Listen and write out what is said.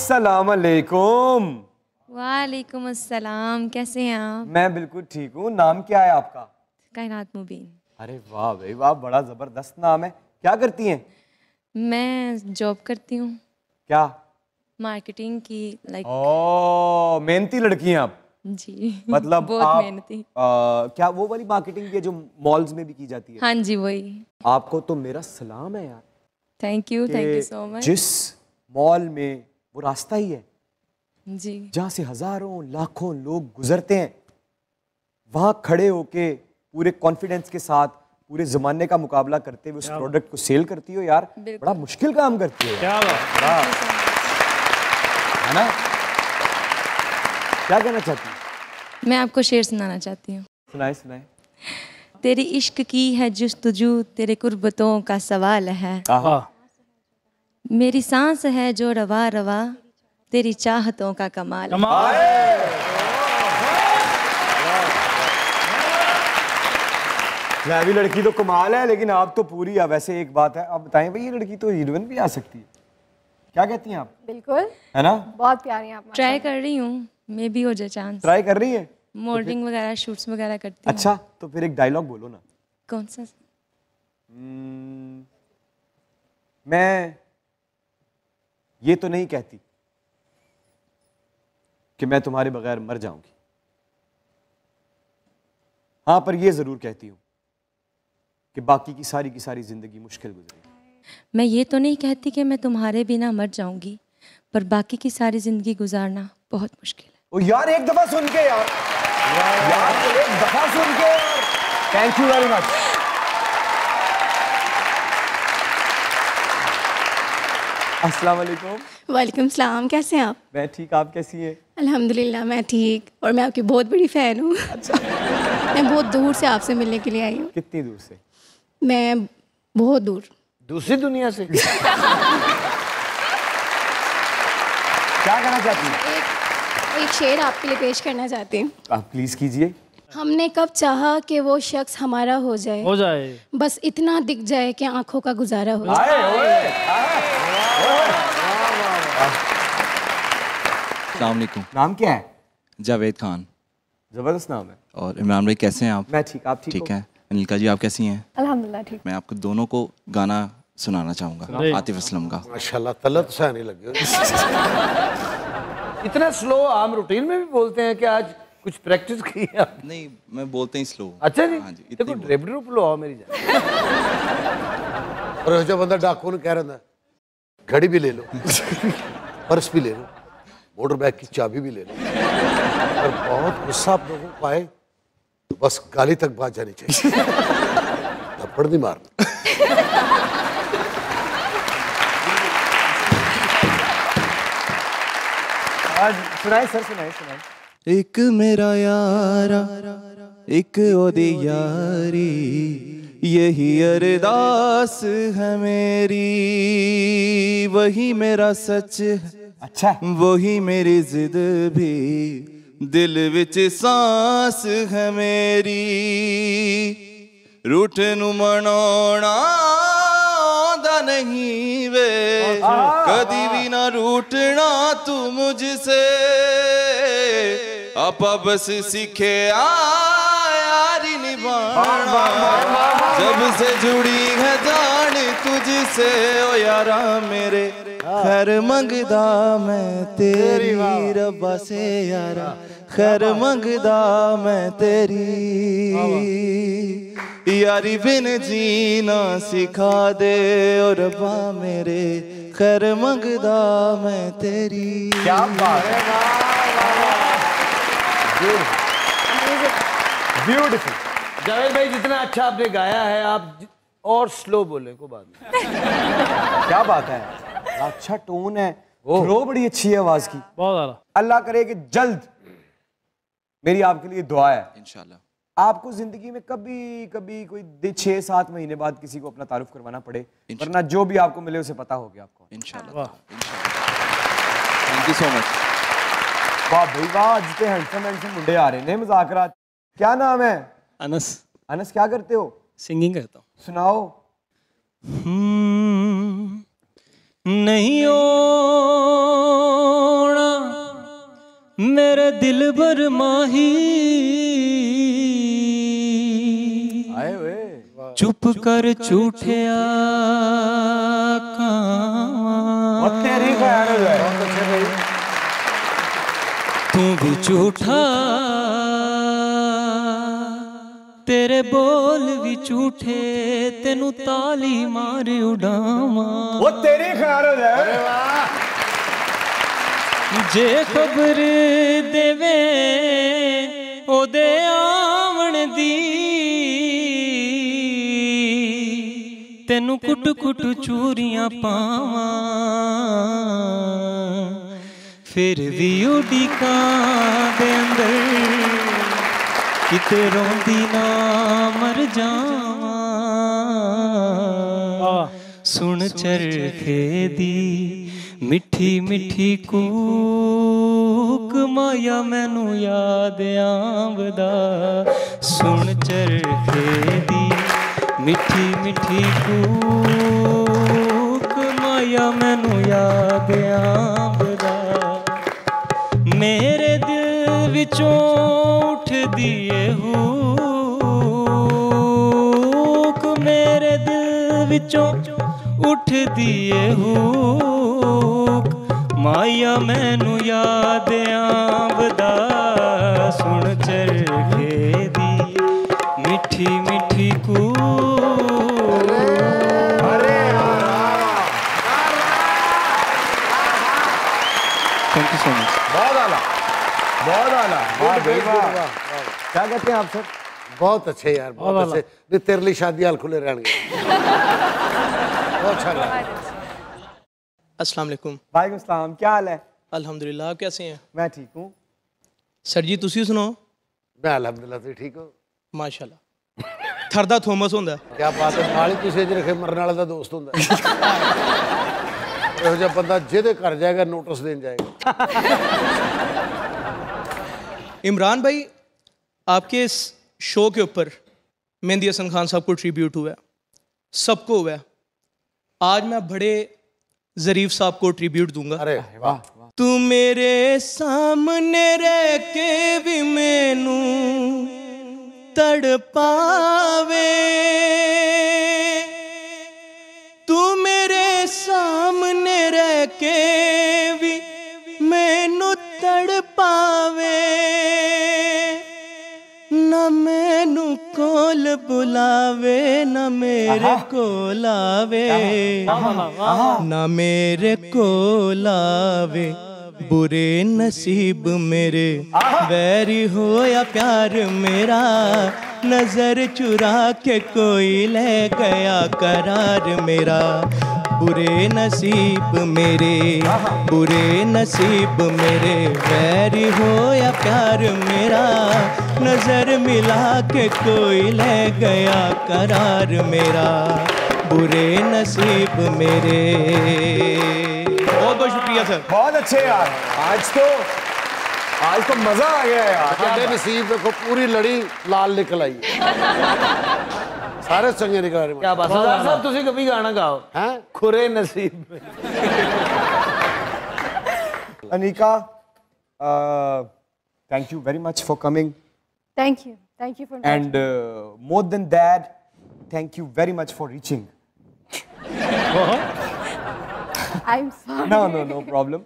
अस्सलाम वालेकुम। वालेकुम अस्सलाम, कैसे हैं आप? मैं बिल्कुल ठीक हूँ। नाम क्या है आपका? कायनात मुबीन। अरे वाह भाई वाह, बड़ा जबरदस्त नाम है। क्या करती हैं? मैं जॉब करती हूँ, क्या? मार्केटिंग की, लाइक। ओ, मेहनती लड़की हैं आप। जी मतलब बहुत आप मेहनती। क्या वो वाली मार्केटिंग की है जो मॉल्स में भी की जाती है? हाँ जी, वही। आपको तो मेरा सलाम है यार। थैंक यू कि सो मच। जिस मॉल में वो रास्ता ही है जी जहाँ से हजारों लाखों लोग गुजरते हैं, वहां खड़े होके पूरे कॉन्फिडेंस के साथ पूरे जमाने का मुकाबला करते हुए उस प्रोडक्ट को सेल करती हो यार, बड़ा मुश्किल काम करती हो। क्या बात है ना? क्या कहना चाहती हो? मैं आपको शेर सुनाना चाहती हूँ। सुनाए सुनाए। तेरी इश्क की है जुस्तजू, तेरे कुर्बतों का सवाल है। मेरी सांस है जो रवा रवा, तेरी चाहतों का कमाल है। मैं भी लड़की तो कमाल है, लेकिन आप तो पूरी है। वैसे एक बात है, आप बताएं भाई, ये लड़की तो हीरोइन भी आ सकती है। क्या कहती हैं आप? बिल्कुल, है ना? बहुत प्यारी हैं आप। ट्राई कर रही हूँ, मे भी हो जाए चांस। ट्राई कर रही है? मॉडलिंग वगैरह, शूट्स वगैरह करती हूँ। अच्छा, तो फिर एक डायलॉग बोलो ना। कौन सा? मैं ये तो नहीं कहती कि मैं तुम्हारे बगैर मर जाऊंगी, हाँ पर ये जरूर कहती हूं कि बाकी की सारी जिंदगी मुश्किल गुजरेगी। मैं ये तो नहीं कहती कि मैं तुम्हारे बिना मर जाऊंगी, पर बाकी की सारी जिंदगी गुजारना बहुत मुश्किल है। ओ यार, एक दफा सुन के यार, एक दफा सुन के यार। Thank you very much. अस्सलाम वालेकुम। वालेकुम सलाम, कैसे हैं आप? मैं ठीक, आप कैसी हैं? अल्हम्दुलिल्लाह मैं ठीक, और मैं आपकी बहुत बड़ी फ़ैन हूँ। अच्छा। मैं बहुत दूर से आपसे मिलने के लिए आई हूँ। कितनी दूर से? मैं बहुत दूर। दूसरी दुनिया से? क्या कहना चाहती हैं? एक शेर आपके लिए पेश करना चाहती हूँ। आप प्लीज कीजिए। हमने कब चाहा कि वो शख्स हमारा हो जाए, बस इतना दिख जाए कि आंखों का गुजारा हो जाए। अस्सलाम वालेकुम। नाम क्या है? जावेद खान। जबरदस्त नाम है। और इमरान भाई कैसे हैं आप? मैं ठीक, आप ठीक है। अनिका जी आप कैसी हैं? अल्हम्दुलिल्लाह ठीक। मैं आपको दोनों को गाना सुनाना चाहूँगा, आतिफ असलम का। माशाल्लाह, तलब सा नहीं लगे। इतना स्लो आम रूटीन में भी बोलते हैं कि आज कुछ प्रैक्टिस की है? नहीं, मैं बोलते ही स्लो। अच्छा जी। हाँ जी, देखो ड्रिप ड्रिप लो आओ मेरी जान। और जो बंदा डाकू ने कह रहा था घड़ी भी ले लो, पर्स भी ले लो, मोटर बैग की चाबी भी ले लो, और बहुत गुस्सा आप लोगों को आए तो बस गाली तक बात जानी चाहिए, थप्पड़ नहीं मारना। आज सुनाए सर, सुनाए। एक मेरा यारा, एक ओदी यारी, यही अरदास है मेरी, वही मेरा सच है। अच्छा। वही मेरी जिद भी, दिल विच सांस है मेरी, रूठ नू मनाउणा आंदा नहीं वे, कदी भी ना रूठना तू मुझसे, आपा बस सीखे यारी निभाना, जब से जुड़ी है जान तुझसे, ओ यारा मेरे खैर मंगदा मैं तेरी, रब्बा से यारा खैर मंगदा मैं तेरी, यारी बिन जीना सिखा दे, और रब्बा मेरे खैर मंगदा मैं तेरी। क्या बात है, ब्यूटीफुल। जावेद भाई जितना अच्छा आपने गाया है, आप और स्लो बोले को बाद में। क्या बात है, अच्छा टोन है, थ्रो बड़ी अच्छी है आवाज की, बहुत ज्यादा। अल्लाह करे कि जल्द, मेरी आपके लिए दुआ है इंशाल्लाह, आपको जिंदगी में कभी कभी कोई 6-7 महीने बाद किसी को अपना तारुफ करवाना पड़े, वरना जो भी आपको मिले उसे पता हो गया आपको। इंशाल्लाह। Thank you so much. वाह भाई वाह, जितने हैंडसम मुंडे आ रहे हैं मुज़ाकरात। क्या नाम है? अनस। अनस, क्या करते हो? सिंगिंग करता हूँ। सुनाओ। नहीं ओ मेरे दिल भर माही चुप कर झूठिया तू भी झूठा तेरे बोल भी झूठे तेनू ताली मार उड़ावा वो तेरी ख्याल हो जाए जे खबर देवे ओदे आवन दी तेनू कुट कुट चूरियां पावां फिर भी उड़ीकां दे अंदर किते रोंदी ना मर जावां सुन चरखे दी मिठी मिठी कूक माया मैनू याद आंवदा सुन चरखे दी मिठी मिठी कूक माया मैनू याद आंवदा मेरे दिल विचों उठ दिए हुक मेरे दिल विचों उठ दिए हुक माया मैनू याद आंवदा सुन चरखे दी मिठी मिठी कूक थैंक यू सो मच बहुत आला बहुत आला वाह भाई वाह क्या कहते हैं आप सर बहुत अच्छे यार बहुत अच्छे नहीं तेरे लिए शादी हाल खुले रहने बहुत अच्छा लगा अस्सलाम वालेकुम वालेकुम सलाम क्या हाल है अल्हम्दुलिल्लाह आप कैसे हैं मैं ठीक हूँ सर जी तुसी सुनाओ मैं अल्हम्दुलिल्लाह तुम ठीक हो माशाल्लाह थरदा थोमस होंदा क्या बात है माली तुझे रखे मरने वाले का दोस्त होंदा ਇਹੋ ਜਿਹਾ ਬੰਦਾ ਜਿਹਦੇ ਘਰ ਜਾਏਗਾ नोटिस देने जाएगा इमरान भाई आपके इस शो के ऊपर मेहंदी हसन खान साहब को ट्रिब्यूट हुआ है सबको हुआ है आज मैं बड़े ज़रीफ साहब को ट्रिब्यूट दूंगा अरे वाह तू मेरे सामने रह के भी मैनू तड़पावे तू मेरे सामने रह के भी मैनू तड़पावे न मैनू कोल बुलावे न मेरे कोल आवे न मेरे कोल आवे बुरे नसीब मेरे वैरी हो या प्यार मेरा नजर चुरा के कोई ले गया करार मेरा बुरे नसीब मेरे वैरी हो या प्यार मेरा नजर मिला के कोई ले गया करार मेरा बुरे नसीब मेरे बहुत बहुत शुक्रिया सर बहुत अच्छे यार आज तो मजा आ गया यार ਸਾਡੇ नसीब देखो पूरी लड़ी लाल निकल आई सारे चंगे निकल रहे क्या बात सरदार साहब तुसी कभी गाना गाओ हैं खुरे नसीब में Anika thank you very much for coming Thank you for and more than that thank you very much for reaching I'm sorry no problem